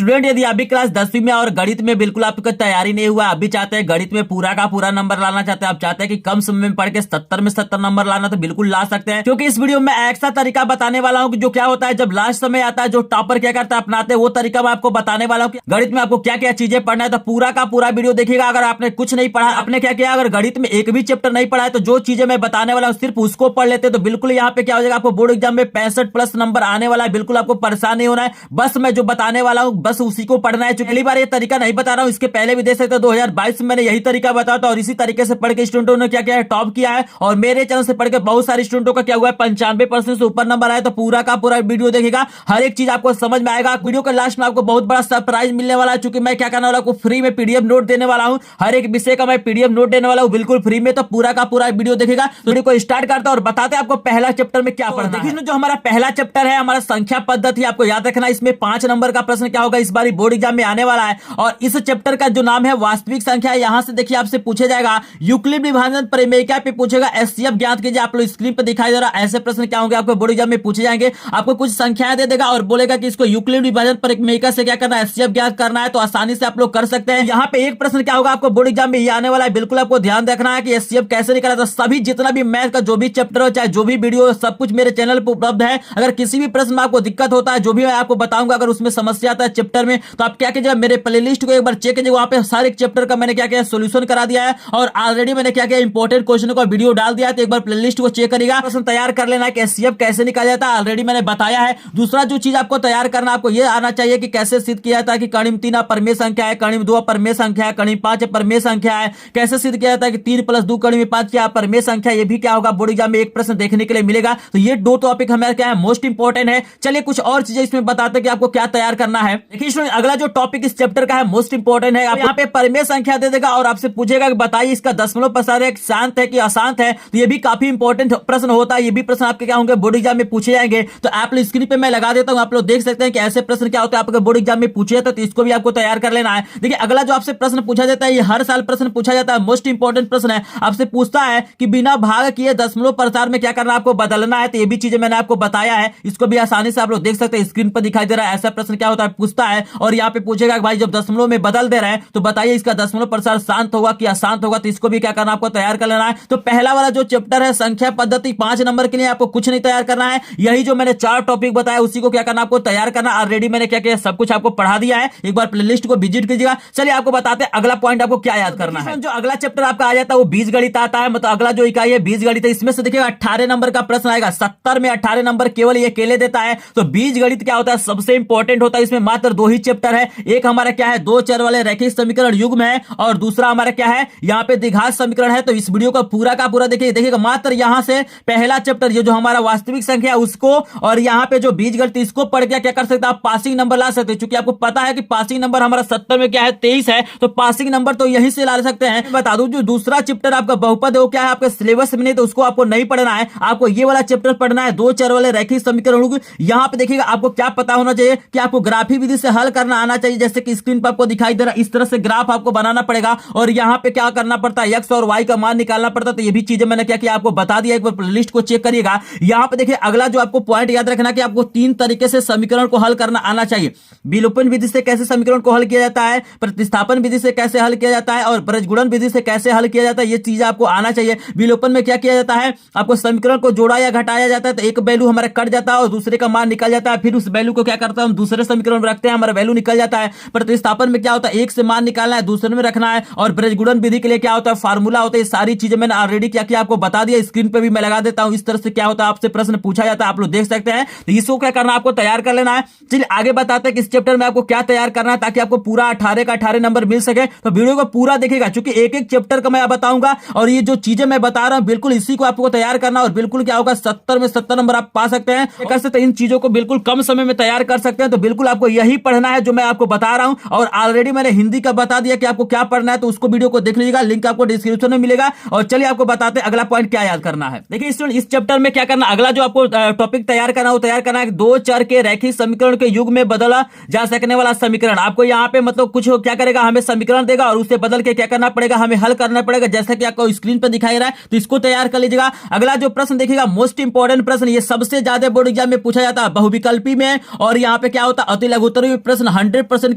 Student यदि अभी class 10वीं में और गणित में बिल्कुल आपकी तैयारी नहीं हुआ, अभी चाहते हैं गणित में पूरा का पूरा नंबर लाना चाहते हैं, आप चाहते हैं कि कम समय में पढ़ के 70 में 70 नंबर लाना, तो बिल्कुल ला सकते हैं। क्योंकि इस वीडियो में ऐसा तरीका बताने वाला हूं कि जो क्या होता है जब लास्ट समय आता है, जो टॉपर क्या करता है अपनाते हैं, वो तरीका मैं आपको बताने वाला हूं कि गणित में आपको क्या क्या चीजें पढ़ना है। तो पूरा का पूरा वीडियो देखिएगा। अगर आपने कुछ नहीं पढ़ा, आपने क्या किया, अगर गणित में एक भी चैप्टर नहीं पढ़ा है, तो जो चीजें मैं बताने वाला हूं सिर्फ उसको पढ़ लेते, तो बिल्कुल यहाँ पे क्या हो जाएगा, आपको बोर्ड एग्जाम में 65+ नंबर आने वाला है। बिल्कुल आपको परेशान नहीं होना है, बस मैं जो बताने वाला हूं बस उसी को पढ़ना है। पहली बार ये तरीका नहीं बता रहा हूं, इसके पहले भी देख सकते हो 2022 में मैंने यही तरीका बताया था और इसी तरीके से पढ़ के स्टूडेंटों ने क्या किया है, टॉप किया है। और मेरे चैनल से पढ़ के बहुत सारे स्टूडेंटों का क्या हुआ है, 95% से ऊपर नंबर आया। तो पूरा का पूरा वीडियो देखिएगा, हर एक चीज आपको समझ में आएगा। वीडियो के लास्ट में आपको बहुत बड़ा सरप्राइज मिलने वाला है, क्योंकि मैं क्या करने वाला हूं, फ्री में पीडीएफ नोट देने वाला हूं। हर एक विषय का मैं पीडीएफ नोट देने वाला हूं बिल्कुल फ्री में। तो पूरा का पूरा वीडियो देखिएगा। तो वीडियो को स्टार्ट करता है और बताते हैं आपको पहला चैप्टर में क्या पढ़ना है। देखिए जो हमारा पहला चैप्टर है, हमारा संख्या पद्धति, आपको याद रखना, इसमें 5 नंबर का प्रश्न क्या होगा इस बार बोर्ड एग्जाम में आने वाला है। और इस चैप्टर का जो नाम है वास्तविक संख्या, यहां से देखिए आपसे पूछे जाएगा यूक्लिड विभाजन परिमेयिका पे पूछेगा, एचसीएफ ज्ञात कीजिए। आप लोग स्क्रीन पर दिखाई दे रहा है, ऐसे प्रश्न क्या होंगे आपको बोर्ड एग्जाम में पूछे जाएंगे। आपको कुछ संख्याएं दे देगा और बोलेगा कि इसको यूक्लिड विभाजन परिमेयिका से क्या करना है, एचसीएफ ज्ञात करना है। तो आसानी से आप लोग कर सकते हैं। यहाँ पे एक प्रश्न क्या होगा आपको बोर्ड एग्जाम में ये आने वाला है, बिल्कुल आपको ध्यान रखना है कि एचसीएफ कैसे निकाला। तो सभी जितना भी मैथ का जो भी चैप्टर हो, चाहे जो भी वीडियो, सब कुछ मेरे चैनल पर उपलब्ध है। अगर किसी भी प्रश्न में आपको दिक्कत होता है, जो भी मैं आपको बताऊंगा, अगर उसमें समस्या आता है चैप्टर में, तो आप क्या कीजिएगा, मेरे प्लेलिस्ट को एक बार चेक कीजिए। वहां पे सारे चैप्टर का मैंने क्या किया, सॉल्यूशन करा दिया है और ऑलरेडी मैंने क्या किया, इंपॉर्टेंट क्वेश्चन का वीडियो डाल दिया है। तो एक बार प्लेलिस्ट को चेक करिएगा। प्रश्न तैयार कर लेना है कि एचसीएफ कैसे निकाला जाता है, ऑलरेडी मैंने बताया है। दूसरा जो चीज आपको तैयार करना, आपको ये आना चाहिए कि कैसे सिद्ध किया जाता है कि कणिम 3 परमेय संख्या है, कणिम 2 परमेय संख्या है, कणिम 5 परमेय संख्या है। कैसे सिद्ध किया जाता है कि 3 + 2 कणिम 5 क्या परमेय संख्या। ये भी क्या होगा बोर्ड एग्जाम में एक प्रश्न देखने के लिए मिलेगा। तो ये 2 टॉपिक हमारे क्या है, मोस्ट इंपॉर्टेंट है। चलिए कुछ और चीजें इसमें बताते हैं कि आपको क्या तैयार करना है। देखिए अगला जो टॉपिक इस चैप्टर का है मोस्ट इंपॉर्टेंट है। यहाँ पे परमेय संख्या दे देगा और आपसे पूछेगा कि बताइए इसका दशमलव प्रसार शांत है कि अशांत है। तो ये भी काफी इंपॉर्टेंट प्रश्न होता है। ये भी प्रश्न आपके क्या होंगे, बोर्ड एग्जाम में पूछे जाएंगे। तो आप लोग स्क्रीन पे मैं लगा देता हूं, आप लोग देख सकते हैं कि ऐसे प्रश्न क्या होते हैं आपके बोर्ड एग्जाम में पूछे जाते हैं। तो इसको भी आपको तैयार कर लेना है। देखिए अगला जो आपसे प्रश्न पूछा जाता है, ये हर साल प्रश्न पूछा जाता है, मोस्ट इंपॉर्टेंट प्रश्न है। आपसे पूछता है कि बिना भाग किए दशमलव प्रसार में क्या करना, आपको बदलना है। तो ये भी चीजें मैंने आपको बताया है, इसको भी आसानी से आप लोग देख सकते हैं, स्क्रीन पर दिखाई दे रहा है। ऐसा प्रश्न क्या होता है, पूछता है और यहाँ पे पूछेगा भाई जब दशमलव में बदल दे रहे हैं तो बताइए इसका दशमलव प्रसार शांत होगा कि अशांत होगा। तो इसको भी क्या करना, आपको तैयार कर लेना है। तो पहला वाला जो चैप्टर है संख्या पद्धति, 5 नंबर के लिए आपको कुछ नहीं तैयार करना है। यही जो मैंने 4 टॉपिक बताया उसी को क्या करना, आपको तैयार करना। ऑलरेडी मैंने क्या किया, सब कुछ आपको पढ़ा दिया है। एक बार प्लेलिस्ट को विजिट कीजिएगा। चलिए आपको बताते हैं अगला पॉइंट आपको क्या याद करना है। जो अगला चैप्टर आपका आ जाता है वो बीजगणित आता है। मतलब अगला जो इकाई है बीजगणित है। इसमें से देखिएगा 18 नंबर का प्रश्न आएगा। 70 में 18 नंबर केवल ये अकेले देता है। तो बीजगणित क्या होता है, सबसे इंपॉर्टेंट होता है। इसमें मात्र 2 ही चैप्टर है। एक हमारा क्या है, 2 चर वाले रैखिक समीकरण युग्म है और दूसरा हमारा क्या है, यहाँ पे द्विघात समीकरण है। तो इस वीडियो का पूरा देखिएगा। मात्र यहाँ से पहला चैप्टर ये जो हमारा वास्तविक संख्या है उसको, और यहाँ पे जो बीजगणित इसको पढ़ के क्या कर सकते हैं, आप पासिंग नंबर ला सकते हैं। क्योंकि आपको पता है कि पासिंग नंबर हमारा 70 में क्या है, 23 है। तो पासिंग नंबर तो यहीं से ला सकते हैं। बता दूं जो दूसरा चैप्टर आपका बहुपद है वो क्या है, आपके सिलेबस में नहीं, तो उसको आपको नहीं पढ़ना है। आपको ये वाला चैप्टर पढ़ना है, 2 चर वाले रैखिक समीकरण। यहाँ पे देखिएगा आपको क्या पता होना चाहिए कि आपको ग्राफी विधि से हल करना आना चाहिए। जैसे कि स्क्रीन पर आपको दिखाई दे रहा है, इस तरह से ग्राफ आपको बनाना पड़ेगा और यहाँ पे क्या करना पड़ता है, एक्स और वाई का मान निकालना पड़ता है। तो ये भी चीजें मैंने क्या किया, आपको बता दिया। एक बार लिस्ट को चेक करिएगा। यहाँ पे देखिए अगला जो आपको पॉइंट याद रखना कि आपको 3 तरीके से समीकरण को हल करना आना चाहिए। विलोपन विधि से कैसे समीकरण को हल किया जाता है, प्रतिस्थापन विधि से कैसे हल किया जाता है और ब्रजगुणन विधि से कैसे हल किया जाता है, ये चीज आपको आना चाहिए। विलोपन में क्या किया जाता है, आपको समीकरण को जोड़ा या घटाया जाता है। तो एक वैल्यू हमारा कट जाता है और दूसरे का मान निकल जाता है। फिर उस वैल्यू को क्या करता है, हम दूसरे समीकरण में रखते हैं, हमारा वैल्यू निकल जाता है। प्रतिस्थापन में क्या होता है, एक से मान निकालना है, दूसरे में रखना है। और ब्रजगुणन विधि के लिए क्या होता है, फार्मूला होता है। सारी चीजें मैंने ऑलरेडी क्या किया, आपको बता दिया। स्क्रीन पे भी मैं लगा देता हूं। इस तरह से क्या होता है, आपसे प्रश्न पूछा जाता है, आप लोग देख सकते हैं। तो इसको क्या करना, आपको तैयार कर लेना है। चलिए आगे बताते हैं कि इस चैप्टर में आपको क्या तैयार करना है ताकि आपको पूरा 18 का 18 नंबर मिल सके। तो वीडियो को पूरा देखिएगा, क्योंकि एक एक चैप्टर का मैं बताऊंगा और ये जो चीजें मैं बता रहा हूं बिल्कुल इसी को आपको तैयार करना। और बिल्कुल क्या होगा, 70 में 70 नंबर आप पा सकते हैं। कर सकते हैं, इन चीजों को बिल्कुल कम समय में तैयार कर सकते हैं। तो बिल्कुल आपको यही पढ़ना है जो मैं आपको बता रहा हूं। और ऑलरेडी मैंने हिंदी का बता दिया कि आपको क्या पढ़ना है, तो उसको वीडियो को देख लीजिएगा, लिंक आपको डिस्क्रिप्शन में मिलेगा। और चलिए आपको बताते हैं अगला पॉइंट क्या याद करना है। देखिए इस चैप्टर में क्या करना, अगला जो आपको टॉपिक तैयार करना है वो तैयार करना है 2 चर के रैखिक समीकरण के युग में बदला जा सकने वाला समीकरण। आपको यहाँ पे मतलब कुछ क्या करेगा, हमें समीकरण देगा और उससे बदल के क्या करना पड़ेगा, हमें हल करना पड़ेगा। जैसा कि आपको स्क्रीन पर दिखाई रहा है, तो इसको तैयार कर लीजिएगा। अगला जो प्रश्न देखिएगा, मोस्ट इंपॉर्टेंट प्रश्न, ये सबसे ज्यादा बोर्ड एग्जाम में पूछा जाता है बहुविकल्पी में। और यहाँ पे क्या होता है, अति लघुत्तरी भी प्रश्न 100%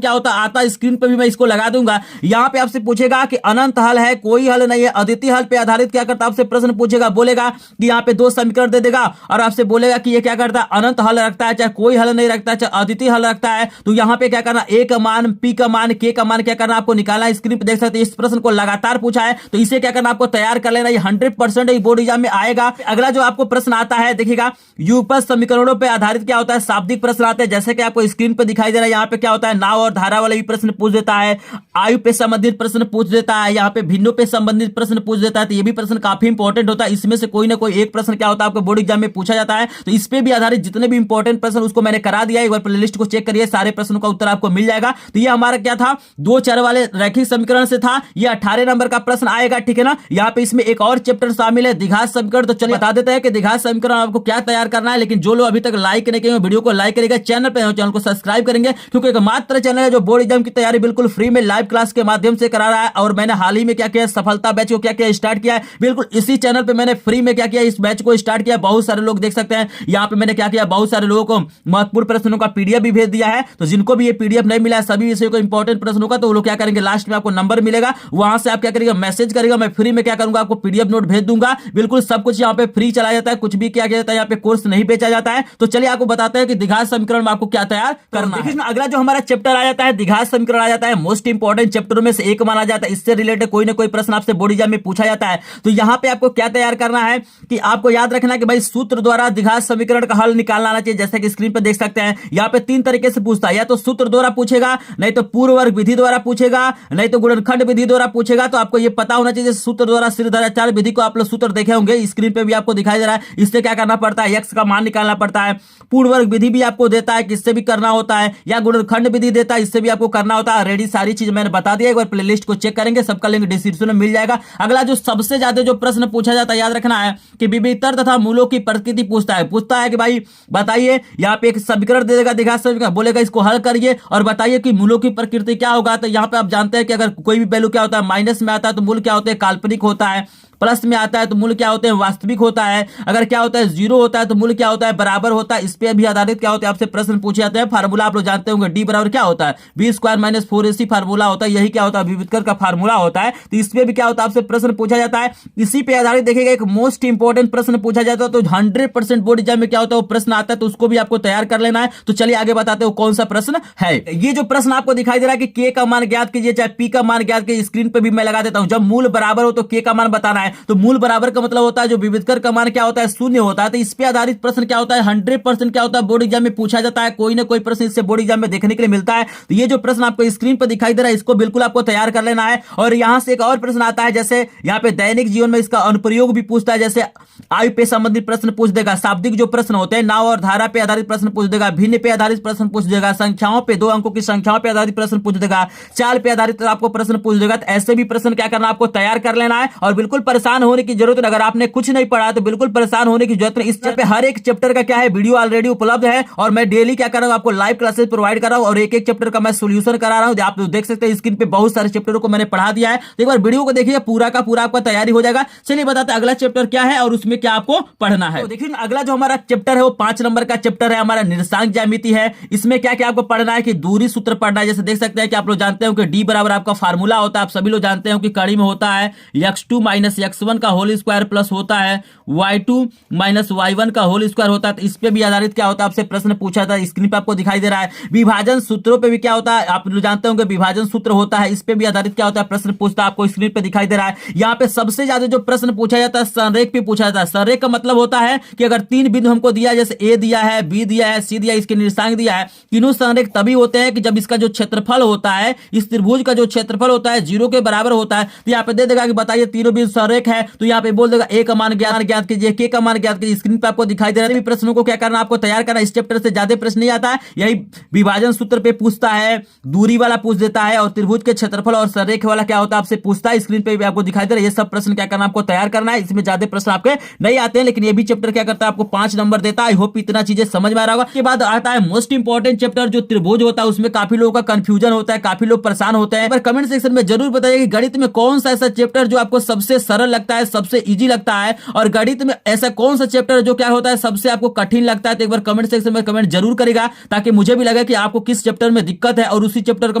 क्या होता है आता है, स्क्रीन पे भी मैं इसको लगा दूंगा। यहाँ पे आपसे पूछेगा कि अनंत हल है, कोई हल नहीं है, अद्वितीय हल पे आधारित क्या करता है, आपसे प्रश्न पूछेगा, बोलेगा कि यहाँ पे दो समीकरण दे देगा और आपसे बोलेगा कि ये क्या करता है, अनंत हल रखता है, चाहे कोई हल नहीं रखता है, चाहे अद्वितीय हल रखता है। तो यहाँ पे क्या करना, ए का मान, पी का मान, के का मान क्या करना आपको निकालना। स्क्रीन पे देख सकते हैं इस प्रश्न को लगातार पूछा है, तो इसे क्या करना आपको तैयार कर लेना। ये 100% बोर्ड एग्जाम में आएगा। अगला जो आपको प्रश्न आता है देखिएगा, युगपत समीकरणों पे आधारित क्या होता है, शाब्दिक प्रश्न आते हैं। जैसे कि आपको स्क्रीन पे दिखाई दे रहा है, यहाँ पे क्या होता है, नाव और धारा वाले भी प्रश्न पूछ देता है, आयु पे संबंधित प्रश्न पूछ देता है, यहाँ पे भिन्नों पे संबंधित प्रश्न पूछ देता है। तो ये भी प्रश्न काफी इंपॉर्टेंट होता है। इसमें से कोई ना कोई एक प्रश्न क्या होता है आपको बोर्ड एग्जाम में पूछा जाता है। तो इस पे भी आधारित जितने भी इंपॉर्टेंट प्रश्न उसको मैंने करा दिया है, एक बार प्लेलिस्ट को चेक करिए, सारे प्रश्नों का उत्तर आपको मिल जाएगा। तो ये हमारा क्या था, दो चर वाले रैखिक समीकरण से था। ये 18 नंबर का प्रश्न आएगा, ठीक है ना। यहाँ पे इसमें एक और चैप्टर शामिल है, द्विघात समीकरण। तो चलिए बता देते हैं कि द्विघात समीकरण आपको क्या तैयार करना है। लेकिन जो लोग अभी तक लाइक नहीं किए, वीडियो को लाइक करेगा, चैनल पे चैनल को सब्सक्राइब करेंगे, क्योंकि एक मात्र चैनल है जो बोर्ड एग्जाम की तैयारी बिल्कुल फ्री में लाइव क्लास के माध्यम से करा रहा है। और मैंने हाल ही में क्या किया, सफलता बैच को क्या किया, स्टार्ट किया है। बिल्कुल इसी चैनल पे मैंने फ्री में क्या किया, इस बैच को स्टार्ट किया। बहुत सारे लोग देख सकते हैं यहाँ पे मैंने क्या किया, बहुत सारे लोगों को महत्वपूर्ण प्रश्नों का पीडीएफ भी भेज दिया है। तो जिनको भी ये पीडीएफ नहीं मिला है सभी विषयों को इंपॉर्टेंट प्रश्नों का, तो वो लोग क्या करेंगे, लास्ट में आपको नंबर मिलेगा, वहां से आप क्या करेंगे, मैसेज करेगा, मैं फ्री में क्या करूंगा, आपको पीडीएफ नोट भेज दूंगा। बिल्कुल सब कुछ यहाँ पे फ्री चलाया जाता है, कुछ भी किया जाता है, यहाँ पे कोर्स नहीं बेचा जाता है। तो चलिए आपको बताते हैं कि द्विघात समीकरण में आपको क्या तैयार करना है। अगला जो हमारा चैप्टर आ जाता है, द्विघात समीकरण आ जाता है, मोस्ट इंपॉर्टेंट चैप्टरों में से एक माना जाता है। इससे रिलेटेड कोई ना कोई प्रश्न आपसे बोर्ड एग्जाम में पूछा जाता है। तो यहाँ पे आपको क्या तैयार करना है कि आपको याद रखना कि भाई सूत्र द्वारा द्विघात समीकरण का हल निकालना आना चाहिए। जैसे कि स्क्रीन पर देख सकते हैं, यहाँ पे तीन तरीके से पूछता है, या तो सूत्र द्वारा पूछेगा, नहीं तो पूर्व वर्ग विधि द्वारा पूछेगा, नहीं तो गुणनखंड विधि द्वारा पूछेगा। तो आपको ये पता होना चाहिए, सूत्र द्वारा श्रीधराचार्य विधि को आप लोग सूत्र देखे होंगे, स्क्रीन पे भी आपको दिखाई दे रहा है। इससे क्या करना पड़ता है, एक्स का मान निकालना पड़ता है। पूर्ण वर्ग विधि भी आपको देता है, किससे भी करना होता है, या गुणनखंड विधि देता है, इससे भी आपको करना होता है। रेडी सारी चीज मैंने बता दिया, एक बार प्लेलिस्ट को चेक करेंगे, सबका लिंक डिस्क्रिप्शन में मिल जाएगा। अगला जो सबसे ज्यादा जो प्रश्न पूछा जाता है, याद रखना है कि विविधतर तथा मूलों की प्रकृति पूछता है कि भाई बताइए, यहाँ पे एक समीकरण दे देगा द्विघात समीकरण, बोलेगा इसको हल करिए और बताइए कि मूलों की प्रकृति क्या होगा। तो यहाँ पे आप जानते हैं कि अगर कोई भी वैल्यू क्या होता है, माइनस में आता है तो मूल क्या होते हैं, काल्पनिक होता है। प्लस में आता है तो मूल क्या होते हैं, वास्तविक होता है। अगर क्या होता है, जीरो होता है तो मूल क्या होता है, बराबर होता है। इस पे भी आधारित क्या होता है, आपसे प्रश्न पूछे जाते हैं। फार्मूला आप लोग जानते होंगे, डी बराबर क्या होता है, B square minus 4ac formula होता है। यही क्या होता है, विविधकर का फार्मूला होता है। तो इस पे भी क्या होता है, आपसे प्रश्न पूछा जाता है। इसी पे आधारित देखिएगा एक मोस्ट इंपॉर्टेंट प्रश्न पूछा जाता है। तो 100% बोर्ड एग्जाम में क्या होता है, वो प्रश्न आता है, तो उसको भी आपको तैयार कर लेना है। तो चलिए आगे बताते हो कौन सा प्रश्न है। ये जो प्रश्न आपको दिखाई दे रहा है कि के का मान ज्ञात कीजिए, चाहे पी का मान ज्ञात कीजिए, स्क्रीन पे भी मैं लगा देता हूं। जब मूल बराबर हो तो के का मान बताना है। तो मूल बराबर का मतलब होता है जो विविधकर का मान क्या होता है, शून्य होता है। तो इस पे आधारित प्रश्न क्या होता है, 100% क्या होता है, बोर्ड एग्जाम में पूछा जाता है। कोई ना कोई प्रश्न इससे बोर्ड एग्जाम में देखने के लिए मिलता है। तो ये जो प्रश्न आपको स्क्रीन पर दिखाई दे रहा है, इसको बिल्कुल आपको तैयार कर लेना है। और यहां से एक और प्रश्न आता है, जैसे यहाँ पे दैनिक जीवन में इसका अनुप्रयोग भी पूछता है। जैसे आयु पे संबंधित प्रश्न पूछ देगा, शाब्दिक जो प्रश्न होते हैं, नाव और धारा पे आधारित प्रश्न पूछ देगा, भिन्न पे आधारित प्रश्न पूछ देगा, संख्याओं पे 2 अंकों की संख्याओं पे आधारित प्रश्न पूछ देगा, चाल पे आधारित आपको प्रश्न पूछ देगा। तो ऐसे भी प्रश्न क्या करना, आपको तैयार कर लेना है। और बिल्कुल परेशान होने की जरूरत नहीं, अगर आपने कुछ नहीं पढ़ा तो बिल्कुल परेशान होने की जरूरत नहीं। इस पे हर एक चैप्टर का क्या है, वीडियो ऑलरेडी उपलब्ध है। और मैं डेली क्या कर रहा हूं, आपको लाइव क्लासेस प्रोवाइड कर रहा हूं और एक एक चैप्टर का मैं सोल्यूशन करा रहा हूं। आप देख सकते हैं स्क्रीन पे बहुत सारे चैप्टरों को मैंने पढ़ा दिया है। तो एक बार वीडियो को देखिए, पूरा का पूरा आपका तैयारी हो जाएगा। चलिए बताते हैं अगला चैप्टर क्या है और उसमें क्या आपको पढ़ना है। तो देखिए अगला जो हमारा चैप्टर है वो 5 नंबर का चैप्टर है, हमारा निर्देशांक ज्यामिति है। इसमें क्या क्या आपको पढ़ना है कि दूरी सूत्र पढ़ना है। जैसे देख सकते हैं कि आप लोग जानते हो कि डी बराबर आपका फार्मूला होता है। आप सभी लोग जानते हो कि कड़ी में होता है x2 माइनस x1 का होल स्क्वायर प्लस होता है y2 माइनस y1 का होल स्क्वायर होता है। तो इस पे भी आधारित क्या होता है, आपसे प्रश्न पूछा था। स्क्रीन पे आपको दिखाई दे रहा है। विभाजन सूत्रों पे भी क्या होता है, आप लोग जानते होंगे विभाजन सूत्र होता है। इस पे भी आधारित क्या होता है, प्रश्न पूछता है। आपको स्क्रीन पे दिखाई दे रहा है। यहाँ पे सबसे ज्यादा जो प्रश्न पूछा जाता है संरेख पे पूछा जाता है। संरेख का मतलब होता है कि अगर 3 बिंदु हमको दिया, जैसे ए दिया है, बी दिया है, सी दिया है, इसके निर्देशांक दिया है। तीनों संरेख तभी होते हैं कि जब इसका जो क्षेत्रफल होता है, इस त्रिभुज का जो क्षेत्रफल होता है 0 के बराबर होता है। तो यहाँ पे दे देगा कि बताइए तीनों बिंदु संरेख है। तो यहाँ पे बोल देगा ए का मान ज्ञात कीजिए, के का मान ज्ञात कीजिए। स्क्रीन पे आपको दिखाई दे रहा है। प्रश्नों को क्या करना, आपको तैयार करना। इस चैप्टर से ज्यादा प्रश्न नहीं आता है। यही विभाजन सूत्र पे पूछता है, दूरी वाला पूछ देता है, और त्रिभुज के क्षेत्रफल और संरेख वाला क्या होता है आपसे पूछता है। स्क्रीन पे भी आपको दिखाई दे रहा है। ये सब प्रश्न क्या करना, आपको तैयार करना है। इसमें ज्यादा प्रश्न आपके नहीं आते हैं, लेकिन ये भी चैप्टर क्या करता है, आपको 5 नंबर देता है। आई होप इतना चीजें समझ में आ रहा होगा। के बाद आता है मोस्ट इंपॉर्टेंट चैप्टर जो त्रिभुज होता है। उसमें काफी लोगों का कंफ्यूजन होता है, काफी लोग परेशान होते हैं। पर कमेंट सेक्शन में जरूर बताइए कि गणित में कौन सा ऐसा चैप्टर जो आपको सबसे सरल सरल लगता है, सबसे इजी लगता है, और गणित में ऐसा कौन सा चैप्टर है जो क्या होता है सबसे आपको कठिन लगता है, तो एक बार कमेंट सेक्शन में कमेंट जरूर करेगा ताकि मुझे भी लगे कि आपको किस चैप्टर में दिक्कत है, और उसी चैप्टर को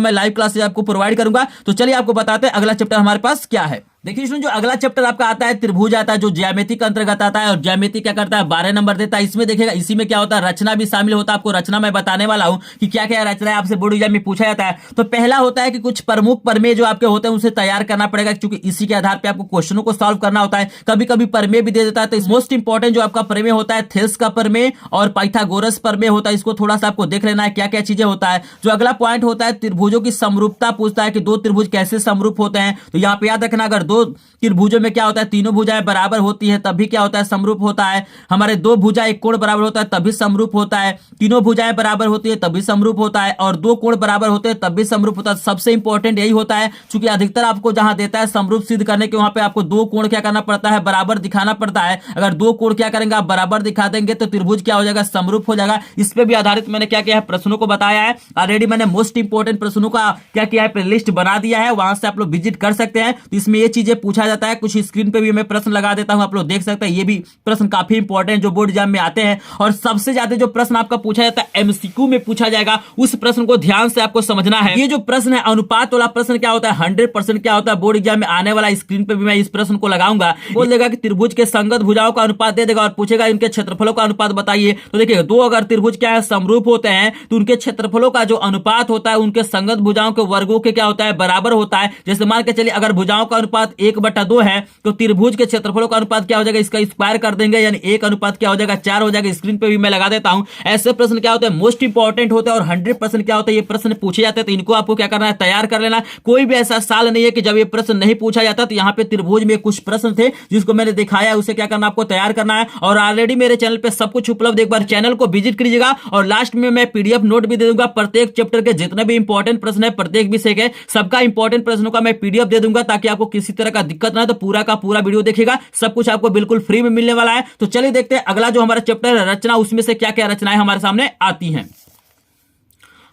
मैं लाइव क्लासेस आपको प्रोवाइड करूंगा। तो चलिए आपको बताते हैं अगला चैप्टर हमारे पास क्या है। देखिए इसमें जो अगला चैप्टर आपका आता है त्रिभुज आता है, जो ज्यामिति के अंतर्गत आता है, और ज्यामिति क्या करता है 12 नंबर देता है। इसमें देखिएगा इसी में क्या होता है रचना भी शामिल होता है। आपको रचना मैं बताने वाला हूं कि क्या क्या रचना है, आपसे बोर्ड एग्जाम में पूछा जाता है। तो पहला होता है कि कुछ प्रमुख प्रमेय जो आपके होते हैं उसे तैयार करना पड़ेगा, क्योंकि इसी के आधार पर आपको क्वेश्चनों को सॉल्व करना होता है। कभी कभी प्रमेय भी दे देता है, तो मोस्ट इंपॉर्टेंट जो आपका प्रमेय होता है थेल्स का प्रमेय और पाइथागोरस प्रमेय होता है। इसको थोड़ा सा आपको देख लेना है क्या क्या चीजें होता है। जो अगला पॉइंट होता है त्रिभुजों की समरूपता पूछता है कि दो त्रिभुज कैसे समरूप होते हैं। तो यहाँ पे याद रखना अगर दो त्रिभुजों में क्या होता है तीनों भुजाएं बराबर होती है तभी क्या होता है समरूप होता है। हमारे दो भुजा एक कोण बराबर होता है तभी समरूप होता है। तीनों भुजाएं बराबर होती है तभी समरूप होता है, और दो कोण बराबर होते हैं तभी समरूप होता है। सबसे इंपॉर्टेंट यही होता है, क्योंकि अधिकतर आपको जहां देता है समरूप सिद्ध करने के वहां पे आपको दो कोण क्या करना पड़ता है बराबर दिखाना पड़ता है। अगर दो कोण क्या करेंगे आप बराबर दिखा देंगे तो त्रिभुज क्या हो जाएगा समरूप हो जाएगा। इस पे भी आधारित मैंने क्या किया है प्रश्नों को बताया है ऑलरेडी। मैंने मोस्ट इंपॉर्टेंट प्रश्नों का क्या किया है लिस्ट बना दिया है, वहां से आप लोग विजिट कर सकते हैं। तो इसमें ये चीजें पूछा जाता है। कुछ स्क्रीन पे भी मैं प्रश्न लगा देता हूं, आप लोग देख सकते हैं। ये भी प्रश्न काफी इंपॉर्टेंट जो बोर्ड एग्जाम में आते हैं, और सबसे ज्यादा जो प्रश्न आपका पूछा जाता है एमसीक्यू में पूछा जाएगा, उस प्रश्न को ध्यान से आपको समझना है। ये जो प्रश्न है अनुपात वाला प्रश्न क्या होता है 100% क्या होता है बोर्ड एग्जाम में आने वाला। स्क्रीन पे भी मैं इस प्रश्न को लगाऊंगा। बोल देगा कि त्रिभुज के संगत भुजाओं का अनुपात दे देगा और पूछेगा इनके क्षेत्रफलों का अनुपात बताइए। तो देखिए दो अगर त्रिभुज क्या है समरूप होते हैं तो उनके क्षेत्रफलों का जो अनुपात होता है उनके संगत भुजाओं के वर्गों के क्या होता है बराबर होता है। जैसे मान के चलिए अगर भुजाओं का अनुपात 1/2 है तो त्रिभुज के क्षेत्रफलों का अनुपात क्या हो जाएगा इसका स्क्वायर कर देंगे, यानी 1 अनुपात क्या हो जाएगा 4 हो जाएगा। स्क्रीन पे भी मैं लगा देता हूं। ऐसे प्रश्न क्या होते हैं मोस्ट इंपॉर्टेंट होते हैं और 100% क्या होता है ये प्रश्न पूछे जाते हैं। तो इनको आपको क्या करना है तैयार कर लेना। कोई भी ऐसा साल नहीं है कि जब ये प्रश्न नहीं पूछा जाता। तो यहाँ पे त्रिभुज में कुछ प्रश्न थे जिसको मैंने दिखाया, उसे क्या करना आपको तैयार करना है। और ऑलरेडी मेरे चैनल पे सब कुछ उपलब्ध, एक बार चैनल को विजिट करिएगा। और लास्ट में मैं पीडीएफ नोट भी दे दूंगा प्रत्येक चैप्टर के जितने भी इंपॉर्टेंट प्रश्न है प्रत्येक विषय के सबका इंपॉर्टेंट प्रश्नों का मैं पीडीएफ दे दूंगा, ताकि आपको किसी तरह का दिक्कत ना हो। तो पूरा का पूरा वीडियो देखिएगा, सब कुछ आपको बिल्कुल फ्री में मिलने वाला है। तो चलिए देखते हैं अगला जो हमारा चैप्टर है रचना, उसमें से क्या क्या रचनाएं हमारे सामने आती हैं।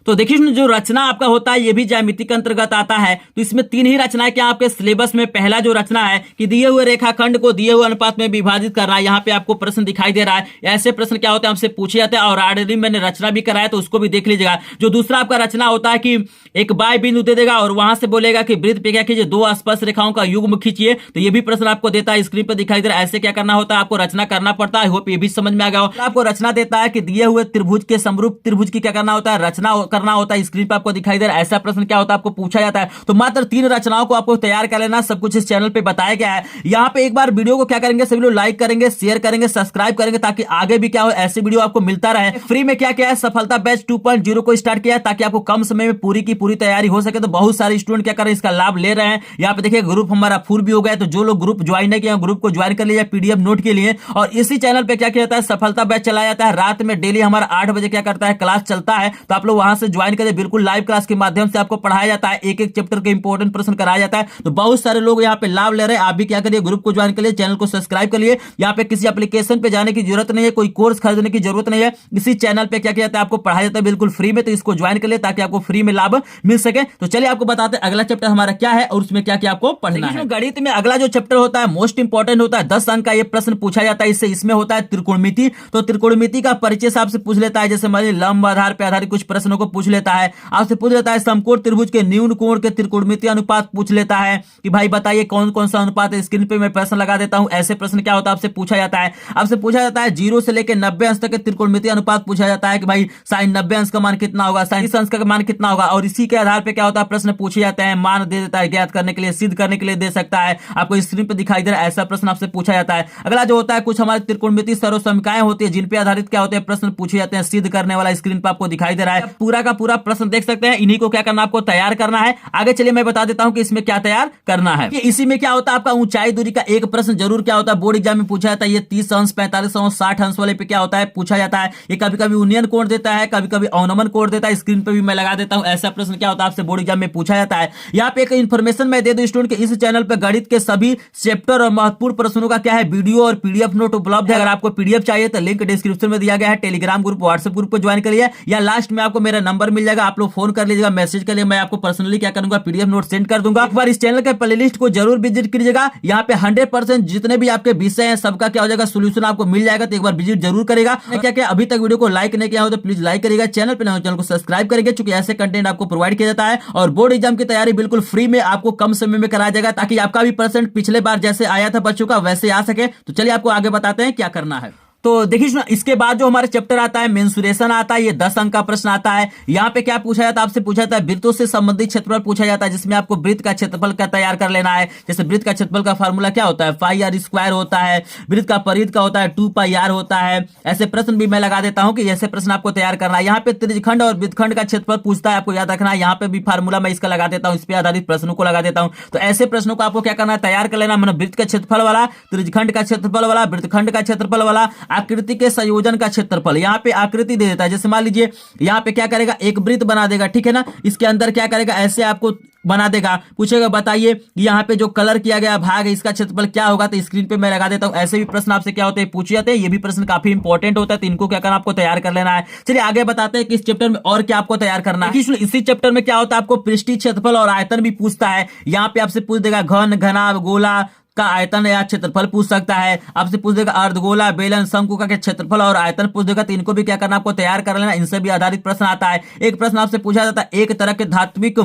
तो देखिए जो रचना आपका होता है ये भी ज्यामिति के अंतर्गत आता है। तो इसमें 3 ही रचनाएं क्या आपके सिलेबस में। पहला जो रचना है कि दिए हुए रेखाखंड को दिए हुए अनुपात में विभाजित करना है। यहाँ पे आपको प्रश्न दिखाई दे रहा है। ऐसे प्रश्न क्या होते हैं हमसे पूछे जाते हैं, और ऑलरेडी मैंने रचना भी कराया तो उसको भी देख लीजिएगा। जो दूसरा आपका रचना होता है कि एक बाय बिंदु दे देगा और वहां से बोलेगा कि वृत्त पे क्या कीजिए दो स्पर्श रेखाओं का युग्म खींचिए। तो ये भी प्रश्न आपको देता है, स्क्रीन पर दिखाई दे रहा है। ऐसे क्या करना होता है आपको रचना करना पड़ता है। होप ये भी समझ में आ गया हो। आपको रचना देता है कि दिए हुए त्रिभुज के समरूप त्रिभुज की क्या करना होता है रचना करना होता है। स्क्रीन आपको दिखाई दे रहा है। ऐसा प्रश्न क्या होता है आपको पूछा जाता है। तो मात्र 3 रचनाओं को आपको तैयार कर लेना। सब कुछ इस चैनल पे बताया गया है। यहाँ पे एक बार वीडियो को क्या करेंगे सभी लोग लाइक करेंगे, शेयर करेंगे, सब्सक्राइब करेंगे, ताकि आगे भी क्या हो ऐसे वीडियो आपको मिलता रहे। फ्री में क्या क्या है सफलता बैच 2.0 को स्टार्ट किया है, ताकि आपको कम समय में पूरी की पूरी तैयारी हो सके। तो बहुत सारे स्टूडेंट क्या कर रहे हैं इसका लाभ ले रहे हैं। यहाँ पे देखिए ग्रुप हमारा फुल भी हो गया। तो जो लोग ग्रुप ज्वाइन नहीं किया ग्रुप को ज्वाइन कर लीजिए पीडीएफ नोट के लिए। और इसी चैनल पे क्या किया जाता है सफलता बैच चलाया जाता है। रात में डेली हमारा 8 बजे क्या करता है क्लास चलता है। तो आप लोग वहां से ज्वाइन करिए। बिल्कुल लाइव क्लास के माध्यम से आपको पढ़ाया जाता है। एक एक चैप्टर के इंपॉर्टेंट प्रश्न कराया जाता है। तो बहुत सारे लोग यहाँ पे लाभ ले रहे हैं। आप भी क्या करिए ग्रुप को ज्वाइन करिए, चैनल को सब्सक्राइब करिए। यहाँ पे किसी एप्लीकेशन पे जाने की जरूरत नहीं है, कोई कोर्स खरीदने की जरूरत नहीं है। इसी चैनल पे क्या किया जाता है आपको पढ़ाया जाता है बिल्कुल फ्री में। तो इसको ज्वाइन कर ले ताकि आपको फ्री में लाभ मिल सके। तो चलिए आपको बताते हैं अगला चैप्टर हमारा क्या है और उसमें क्या क्या आपको पढ़ना है। गणित में अगला जो चैप्टर होता है मोस्ट इंपॉर्टेंट होता है। 10 अंक का ये प्रश्न पूछा जाता है। इससे इसमें होता है त्रिकोणमिति। तो त्रिकोणमिति का परिचय से आपसे पूछ लेता है। जैसे मान लीजिए लंब आधार पर आधारित कुछ प्रश्नों को पूछ लेता है। आपसे पूछ लेता है समकोण त्रिभुज के न्यून कोण के त्रिकोणमितीय अनुपात पूछ लेता है कि भाई बताइए कौन कौन सा अनुपात है। स्क्रीन पे मैं प्रश्न लगा देता हूं। ऐसे प्रश्न क्या होता है आपसे पूछा जाता है। आपसे पूछा जाता है 0 से लेकर 90 अंश तक के त्रिकोणमितीय अनुपात पूछा जाता है कि भाई साइन 90 अंश का मान कितना होगा, साइन 30 अंश का मान कितना होगा। और इसी के आधार पर क्या होता है प्रश्न पूछे जाते हैं। मान दे देता है ज्ञात करने के लिए, सिद्ध करने के लिए दे सकता है। आपको स्क्रीन पर दिखाई दे रहा है। ऐसा प्रश्न आपसे पूछा जाता है। अगला जो होता है कुछ हमारे त्रिकोणमितीय सर्वसमीकाएं होती है जिन पे आधारित क्या होते हैं प्रश्न पूछे जाते हैं। सिद्ध करने वाला स्क्रीन पर आपको दिखाई दे रहा है। पूरा का पूरा प्रश्न देख सकते हैं। इन्हीं को क्या करना आपको तैयार करना है। आगे चलिए मैं बता देता हूं कि इसमें क्या तैयार करना है। कि इसी में क्या होता है आपका ऊंचाई दूरी का एक प्रश्न जरूर क्या होता है बोर्ड एग्जाम में पूछा जाता है। ये 30 अंश 45 अंश 60 अंश वाले पे क्या होता है पूछा जाता है। ये कभी कभी यूनियन कोण देता है, कभी कभी अवनमन कोण देता है। स्क्रीन पे भी मैं लगा देता हूं। ऐसा प्रश्न क्या होता है आपसे बोर्ड एग्जाम में पूछा जाता है। यहाँ पे एक इन्फॉर्मेशन मैं दे दूं स्टूडेंट के, इस चैनल पे गणित के सभी चैप्टर और महत्वपूर्ण प्रश्नों का क्या है वीडियो और पीडीएफ नोट उपलब्ध है। अगर आपको पीडीएफ चाहिए तो लिंक डिस्क्रिप्शन में दिया गया है। टेलीग्राम ग्रुप व्हाट्सएप ग्रुप को ज्वाइन करिए, या लास्ट में आपको मेरा नंबर मिल जाएगा, आप लोग फोन कर लीजिएगा। मैसेज के लिए मैं आपको पर्सनली क्या करूंगा, पीडीएफ नोट सेंड कर दूंगा। एक बार इस चैनल के प्लेलिस्ट को जरूर विजिट कीजिएगा। यहाँ पे 100% जितने भी आपके विषय हैं सबका क्या हो जाएगा, सोल्यूशन आपको मिल जाएगा। तो एक बार विजिट जरूर करेगा। क्या क्या अभी तक वीडियो को लाइक नहीं किया हो तो प्लीज लाइक करिएगा, चैनल पे नए हो चैनल को सब्सक्राइब करेंगे, क्योंकि ऐसे कंटेंट आपको प्रोवाइड किया जाता है। और बोर्ड एग्जाम की तैयारी बिल्कुल फ्री में आपको कम समय में कराया जाएगा, ताकि आपका भी परसेंट पिछले बार जैसे आया था बच्चों का वैसे आ सके। तो चलिए आपको आगे बताते हैं क्या करना है। तो देखिए इसके बाद जो हमारे चैप्टर आता है मेंसुरेशन आता है, ये 10 अंक का प्रश्न आता है। यहाँ पे क्या पूछा जाता है, आपसे पूछा जाता है वृत्तों से संबंधित क्षेत्रफल पूछा जाता है, जिसमें आपको वृत्त का क्षेत्रफल का तैयार कर लेना है। जैसे वृत्त का क्षेत्रफल का फार्मूला क्या होता है, पाई आर स्क्वायर होता है। वृत्त का परिध का होता है 2 पाई आर होता है। ऐसे प्रश्न भी मैं लगा देता हूं कि ऐसे प्रश्न आपको तैयार करना है। यहाँ पे त्रिज्यखंड और वृत्तखंड का क्षेत्रफल पूछता है, आपको याद रखना है। यहाँ पे भी फार्मूला मैं इसका लगा देता हूँ, इस पे आधारित प्रश्नों को लगा देता हूँ। तो ऐसे प्रश्नों को आपको क्या करना है, तैयार कर लेना। मतलब वृत्त का क्षेत्रफल वाला, त्रिज्यखंड का क्षेत्रफल वाला, वृत्तखंड का क्षेत्रफल वाला, आकृति के संयोजन का क्षेत्रफल। यहाँ पे आकृति दे देता है, जैसे मान लीजिए यहाँ पे क्या करेगा, एक वृत्त बना देगा, ठीक है ना। इसके अंदर क्या करेगा, ऐसे आपको बना देगा। पूछेगा बताइए यहाँ पे जो कलर किया गया भाग है इसका क्षेत्रफल क्या होगा, तो स्क्रीन पे मैं लगा देता हूँ। ऐसे भी प्रश्न आपसे क्या होते हैं, पूछे जाते हैं। ये भी प्रश्न काफी इंपॉर्टेंट होता है, तो इनको क्या करना, आपको तैयार कर लेना है। चलिए आगे बताते हैं कि इस चैप्टर में और क्या आपको तैयार करना है। इसी चैप्टर में क्या होता है, आपको पृष्ठीय क्षेत्रफल और आयतन भी पूछता है। यहाँ पे आपसे पूछ देगा घन, घना, गोला का आयतन या क्षेत्रफल पूछ सकता है। आपसे पूछ देगा अर्धगोला, बेलन, शंकु का क्षेत्रफल और आयतन पूछ देगा। तो इनको भी क्या करना, आपको तैयार कर लेना। इनसे भी आधारित प्रश्न आता है। एक प्रश्न आपसे पूछा जाता है, एक तरह के धात्विक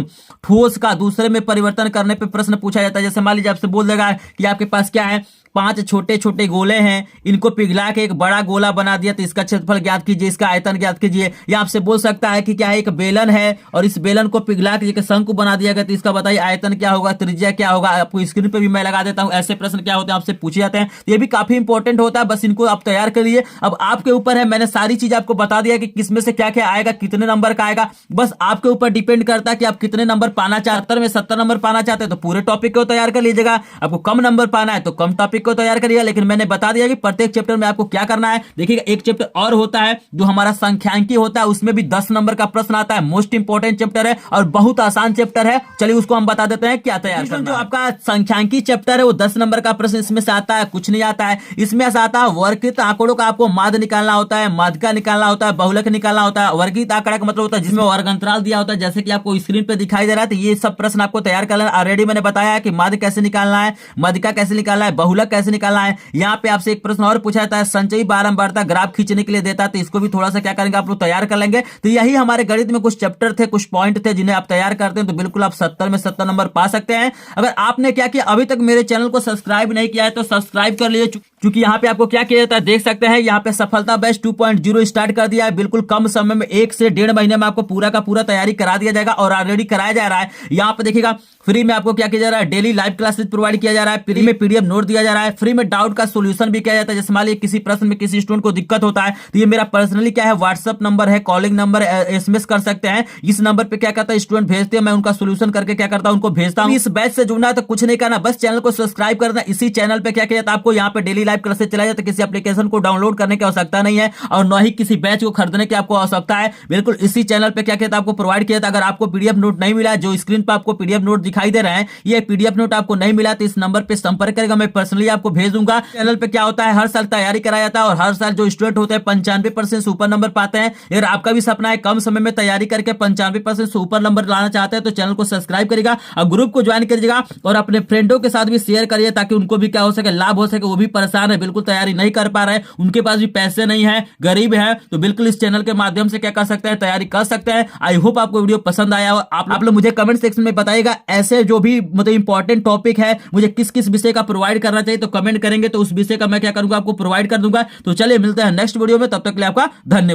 ठोस का दूसरे में परिवर्तन करने पे प्रश्न पूछा जाता है। जैसे मान लीजिए आपसे बोल देगा कि आपके पास क्या है, 5 छोटे छोटे गोले हैं, इनको पिघला के एक बड़ा गोला बना दिया, तो इसका क्षेत्रफल ज्ञात कीजिए, इसका आयतन ज्ञात कीजिए। या आपसे बोल सकता है कि क्या है, एक बेलन है और इस बेलन को पिघला के एक शंकु बना दिया गया, तो इसका बताइए आयतन क्या होगा, त्रिज्या क्या होगा। आपको स्क्रीन पे भी मैं लगा देता हूं। ऐसे प्रश्न क्या होते हैं, आपसे पूछे जाते हैं। ये भी काफी इंपॉर्टेंट होता है, बस इनको आप तैयार करिए। अब आपके ऊपर है, मैंने सारी चीज आपको बता दिया कि किसमें से क्या क्या आएगा, कितने नंबर का आएगा। बस आपके ऊपर डिपेंड करता है कि आप कितने नंबर पाना चाहते हैं। 70 में 70 नंबर पाना चाहते हैं तो पूरे टॉपिक को तैयार कर लीजिएगा। आपको कम नंबर पाना है तो कम टॉपिक को तैयार करिएगा। लेकिन मैंने बता दिया कि प्रत्येक चैप्टर में आपको क्या करना है। देखिएगा एक चैप्टर और होता है जो हमारा संख्यांकी होता है, उसमें भी 10 नंबर का प्रश्न आता है। मोस्ट इंपोर्टेंट चैप्टर है और बहुत आसान चैप्टर है। चलिए उसको हम बता देते हैं क्या तैयार करना है। जो आपका संख्यांकी चैप्टर है वो 10 नंबर का प्रश्न इसमें से आता है, कुछ नहीं आता है। इसमें से आता है वर्गीकृत आंकड़ों का आपको माध्य निकालना होता है, माध्यिका निकालना होता है, बहुलक निकालना होता है। वर्गीकृत आंकड़ा का मतलब होता है जिसमें वर्ग अंतराल दिया होता है, जैसे कि आपको स्क्रीन पे दिखाई दे रहा है। तो ये सब प्रश्न आपको तैयार करना है। ऑलरेडी मैंने बताया है कि माध्य कैसे निकालना है, माध्यिका कैसे निकालना है, बहुलक कैसे निकालना है। यहाँ पे आपसे एक प्रश्न और पूछा जाता है, संचयी बारंबारता ग्राफ खींचने के लिए देता है, तो इसको भी थोड़ा सा क्या करेंगे, आप लोग तैयार कर लेंगे। तो यही हमारे गणित में कुछ चैप्टर थे, कुछ पॉइंट थे जिन्हें आप तैयार करते हैं तो बिल्कुल आप 70 में 70 नंबर पा सकते हैं। अगर आपने क्या किया, अभी तक मेरे चैनल को सब्सक्राइब नहीं किया है तो सब्सक्राइब कर लीजिए, क्योंकि यहाँ पे आपको क्या किया जाता है देख सकते हैं। यहाँ पे सफलता बैच 2.0 स्टार्ट कर दिया है। बिल्कुल कम समय में 1 से 1.5 महीने में आपको पूरा का पूरा तैयारी करा दिया जाएगा और ऑलरेडी कराया जा रहा है। यहाँ पे देखिएगा फ्री में आपको क्या किया जा रहा है, डेली लाइव क्लासेस प्रोवाइड किया जा रहा है, फ्री में पीडीएफ नोट दिया जा रहा है, फ्री में डाउट का सोल्यूशन भी किया जाता है। जैसे मान लीजिए किसी प्रश्न में किसी स्टूडेंट को दिक्कत होता है तो ये मेरा पर्सनली क्या है व्हाट्सएप नंबर है, कॉलिंग नंबर, एसएमएस कर सकते हैं। इस नंबर पे क्या करता है स्टूडेंट भेजते हैं, मैं उनका सोल्यूशन करके क्या करता हूं उनको भेजता हूं। इस बैच से जुड़ना है तो कुछ नहीं करना, बस चैनल को सब्सक्राइब करना। इसी चैनल पे क्या किया जाता है, आपको यहाँ पे डेली लाइव क्लासेस चला जाता है। किसी एप्लीकेशन को डाउनलोड करने की आवश्यकता नहीं है और न ही किसी बैच को खरीदने की आपको आवश्यकता है। बिल्कुल इसी चैनल पे क्या किया आपको प्रोवाइड किया था। अगर आपको पीडीएफ नोट नहीं मिला, जो स्क्रीन पर आपको पीडीएफ नोट दिखाई दे रहे हैं, ये पीडीएफ नोट आपको नहीं मिला तो इस नंबर पे संपर्क करेगा, मैं पर्सनली आपको भेज दूंगा। चैनल पे क्या होता है, हर साल तैयारी कराया जाता है और हर साल जो स्टूडेंट होते हैं 95% से ऊपर नंबर पाते हैं। अगर आपका भी सपना है कम समय में तैयारी करके 95% से ऊपर नंबर लाना चाहते हैं तो चैनल को सब्सक्राइब करेगा और ग्रुप को ज्वाइन करिएगा और अपने फ्रेंडों के साथ भी शेयर करिए, ताकि उनको भी क्या हो सके, लाभ हो सके। वो भी परेशान है, बिल्कुल तैयारी नहीं कर पा रहे हैं, उनके पास भी पैसे नहीं है, गरीब है, तो बिल्कुल इस चैनल के माध्यम से क्या कर सकते हैं, तैयारी कर सकते हैं। आई होप आपको वीडियो पसंद आया हो। आप लोग मुझे कमेंट सेक्शन में बताइएगा ऐसे जो भी मतलब इंपॉर्टेंट टॉपिक है मुझे किस किस विषय का प्रोवाइड करना चाहिए, तो कमेंट करेंगे तो उस विषय का मैं क्या करूंगा आपको प्रोवाइड कर दूंगा। तो चलिए मिलते हैं नेक्स्ट वीडियो में, तब तक के लिए आपका धन्यवाद।